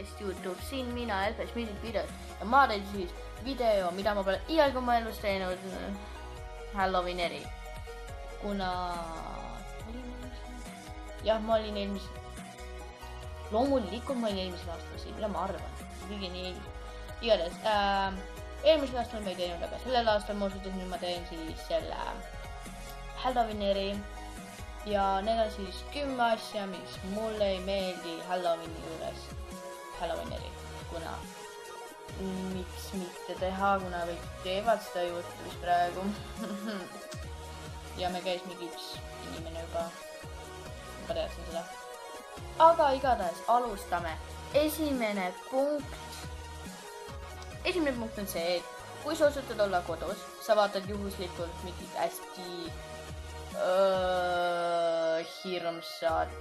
podcast YouTube, siin mina, Elfes, mingid videod ja ma teen siis video, mida ma pole iialgi oma elus teinud, Halloween eri, kuna jah, ma olin loomulikult ma olin eelmisel aastal siin, mida ma arvan, kõigi nii igatahes, eelmisel aastal ma ei teinud, aga sellel aastal ma otsustasin, nüüd ma teen siis selle Halloween eri ja need on siis 10 asja, mis mulle ei meeldi Halloweeni juures Halloween eri, kuna miks mitte teha, kuna kõik teevad seda YouTube'is praegu ja me käis mingi üks inimene juba, ma teadsin seda. Aga igatahes alustame. Esimene punkt on see, et kui sa otsustad olla kodus, sa vaatad juhuslikult mingit hästi hirmsat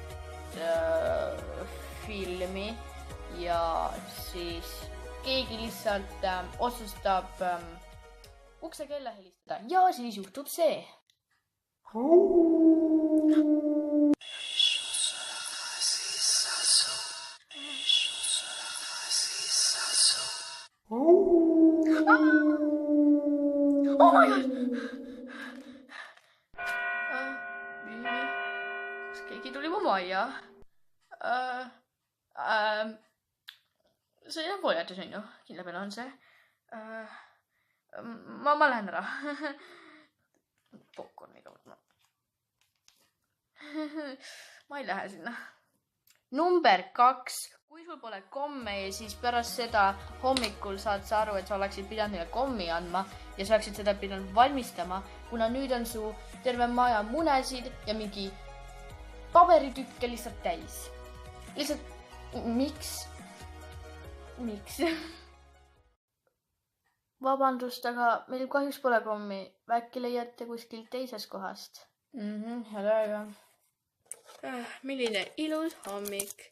filmi ja siis keegi lihtsalt otsustab ukse kella helistada ja siis juhtub see. Oh my god! Kas keegi tuli mu majja? See on voljatus, on ju. Kindla peale on see. Ma lähen ära. Popcorniga võtma. Ma ei lähe sinna. Number 2. Kui sul pole komme ja siis pärast seda hommikul saad sa aru, et sa oleksid pidanud neile kommi andma ja sa oleksid seda pidanud valmistama, kuna nüüd on su terve maja munesid ja mingi paberitükke lihtsalt täis. Lihtsalt, miks? Vabandust, aga meil kahjuks pole kommi. Äkki leiate kuskilt teisest kohast? Hea aega. Milline ilus hommik.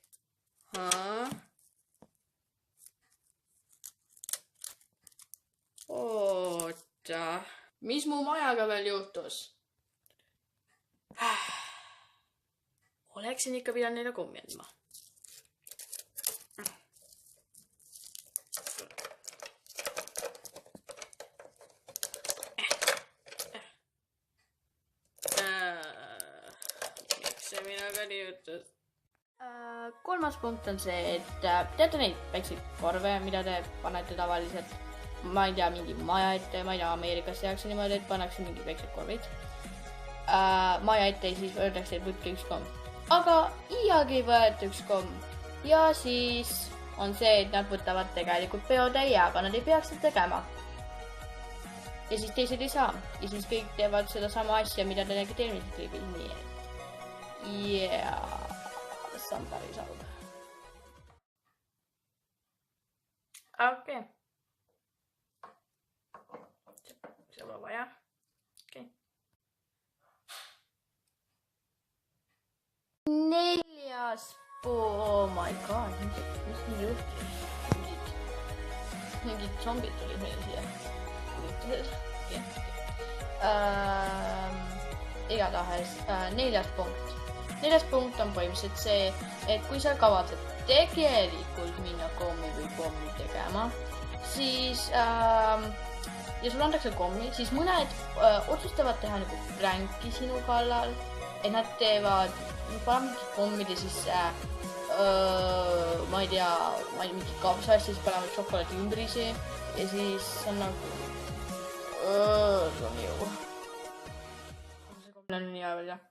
Oota, mis mu majaga veel juhtus? Oleksin ikka pidanud neile kommi andma. Miks see minuga nii juhtus? Kolmas punkt on see, et teate neid väikseid korve, mida te panete tavaliselt, ma ei tea, mingi maja ette, ma ei tea, Ameerikas tehakse niimoodi, et pannakse mingid väiksed korvid. Maja ette ja siis öeldakse, et võtke üks komm. Aga iiagi ei võeta üks komm. Ja siis on see, et nad võtavad tegelikult peotäie, aga nad ei peaks seda tegema. Ja siis teised ei saa. Ja siis kõik teevad seda sama asja, mida te nägite eelmises klipis. Nii et see on päris halb. Okei. See on vaja. Okei. 4. Oh my god. Mis nii juhtus? Mingid zombid tulid meil siia. Igatahes 4. punkt. 4. punkt on põhimõtteliselt see, et kui sa kavatsed tegelikult minna kommi või pommi tegema, siis ja sul antakse kommi, siis mõned otsustavad teha nagu pränki sinu kallal, et nad teevad mingid kommid ja siis ma ei tea, mingi kapsa siis panevad šokolaadi ümbrisi ja siis on nagu see on ju. See komm on nii hea veel, jah.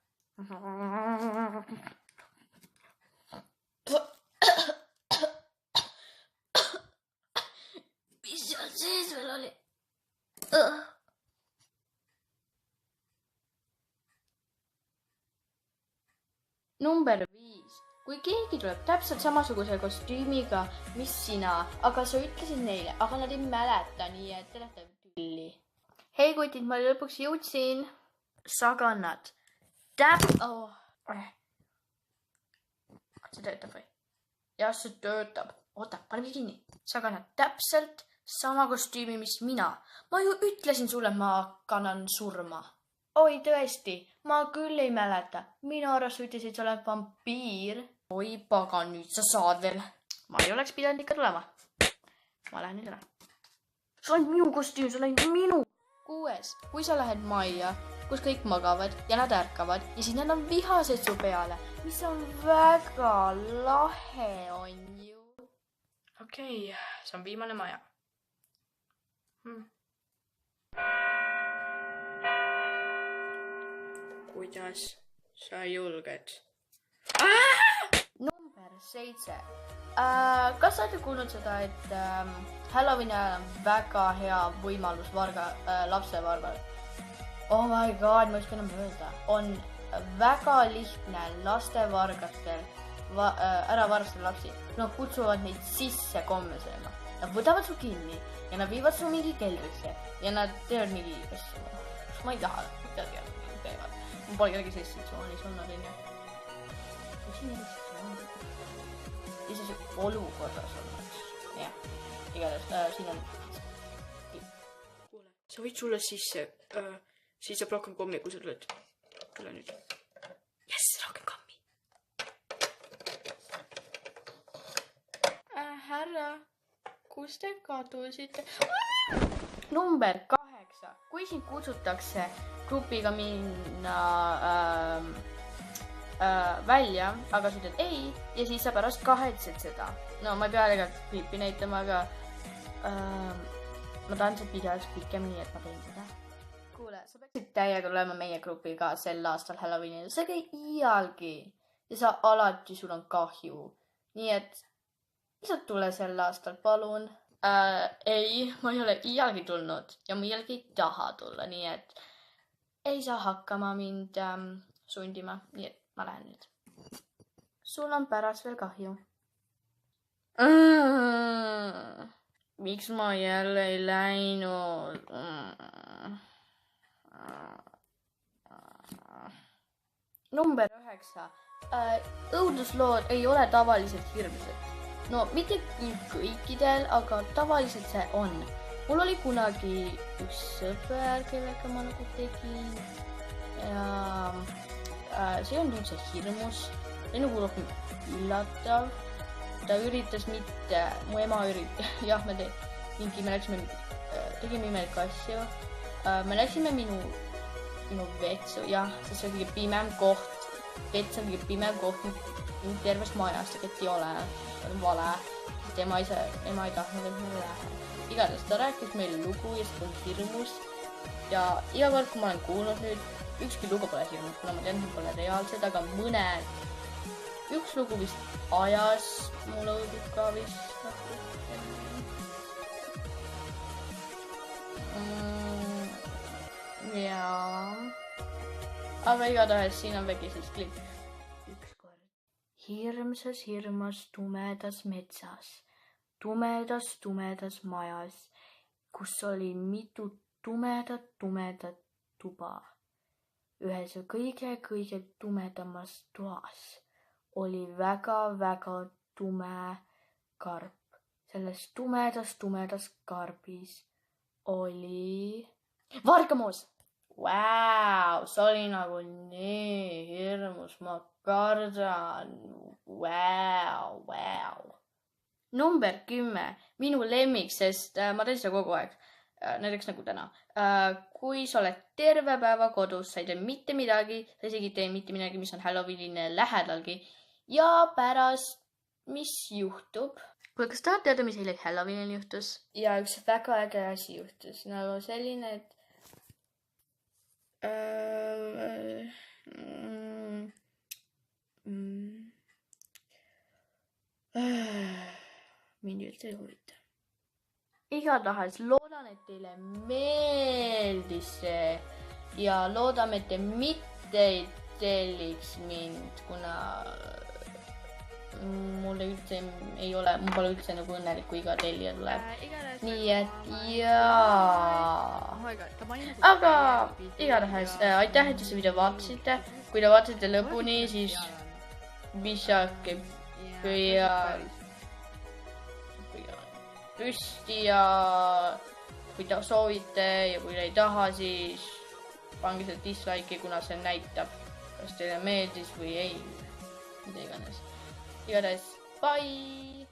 Mis seal sees veel oli? Number 5. Kui keegi tuleb täpselt samasuguse kostüümiga, mis sina, aga sa ütlesid neile, aga nad ei mäleta, nii et te lähete tülli. Hei kutid, ma lõpuks jõudsin. Saganad. See töötab või? Jah, see töötab. Oota, paneme kinni. Saganad täpselt sama kostüümi, mis mina. Ma ju ütlesin sulle, ma kannan surma. Oi, tõesti, ma küll ei mäleta. Minu arust ütlesid, sa oled vampiir. Oi, pagan, nüüd sa saad veel. ma ei oleks pidanud ikka tulema. Ma lähen nüüd ära. See on minu kostüüm, see on minu. 6. Kui sa lähed majja, kus kõik magavad ja nad ärkavad ja siis nad on vihased su peale, mis on väga lahe, on ju. Okei, see on viimane maja. Kuidas sa julged? Number 7. Kas sa olete kuulnud seda, et Halloweeni ajal on väga hea võimalus lapsevargal? Oh my god, ma ei oska enam öelda. On väga lihtne lastevargatel ära varastada lapsi. Nad kutsuvad neid sisse komme sööma. Nad võtavad su kinni ja nad viivad su mingi keldrisse ja nad teevad mingi asju. Ma ei taha teada, mida teevad. Ma pole kedagi sellist situatsioonis olnud, on ju. Mis siin sellist ja siis olukorras olnud. Jah, igatahes siin on. Kuule, sa võid sulle sisse, siis saab rohkem kommi, kui sa tuled. Tule nüüd. Jess, rohkem kommi. Härra, kus te kadusite? Number 8. Kui sind kutsutakse grupiga minna välja, aga sa ütled ei ja siis sa pärast kahetsed seda. No ma ei pea tegelikult klippi näitama, aga ma tahan see pidevalt pikemini, et ma teen seda. Kuule, sa peaksid täiega tulema meie grupiga sel aastal Halloweenil. Sa ei käi iialgi ja sa alati, sul on kahju. Nii et lihtsalt tule sel aastal, palun. Ei, ma ei ole iialgi tulnud ja ma iialgi ei taha tulla, nii et ei saa hakkama mind sundima, nii et ma lähen nüüd. Sul on pärast veel kahju. Miks ma jälle ei läinud? Number 9. Õuduslood ei ole tavaliselt hirmsad. No mitte kõikidel, aga tavaliselt see on. Mul oli kunagi üks sõber, kellega ma nagu tegin. Ja see on üldse hirmus. See on nagu rohkem üllatav. Ta üritas mitte, mu ema üritas, jah, me tegime imelik asju. Me läksime minu vetsu, jah, sest see on kõige pimem koht. Vets on kõige pimem koht tervest majast, aga ei ole. See on vale. Ema ei tahtnud, et me lähe. Igatahes ta rääkis meile lugu ja see on hirmus. Ja iga kord, kui ma olen kuulnud nüüd, ükski lugu pole hirmus, kuna ma tean, et pole reaalsed, aga üks lugu vist ajas mul õudud ka vist. Jaa. Aga igatahes siin on väike siis klipp. Ükskord. Hirmas tumedas metsas, tumedas majas, kus oli mitu tumedat tuba. Ühes kõige tumedamas toas oli väga tume karp. Selles tumedas karbis oli vargamoos. Vau, see oli nagu nii hirmus, ma kardan. Vau. Number 10, minu lemmik, sest ma teen seda kogu aeg. Näiteks nagu täna. Kui sa oled terve päeva kodus, sa ei tee mitte midagi, sa isegi ei tee mitte midagi, mis on Halloweenile lähedalgi. Ja pärast, mis juhtub? Kuule, kas tahad teada, mis eile Halloweenil juhtus? Ja üks väga äge asi juhtus. Nagu selline, et mind üldse ei huvita. Igatahes loodan, et teile meeldis see ja loodame, et te mitte ei telliks mind, kuna mulle üldse ei ole, mul pole üldse nagu õnnelik, kui iga tellija tuleb. Nii et jaa. Aga igatahes aitäh, et te see video vaatasite. Kui te vaatasite lõpuni, siis visake püsti ja kui te soovite ja kui te ei taha, siis pange seda dislike'i, kuna see näitab, kas teile meeldis või ei. Mida iganes. Igatahes, bye!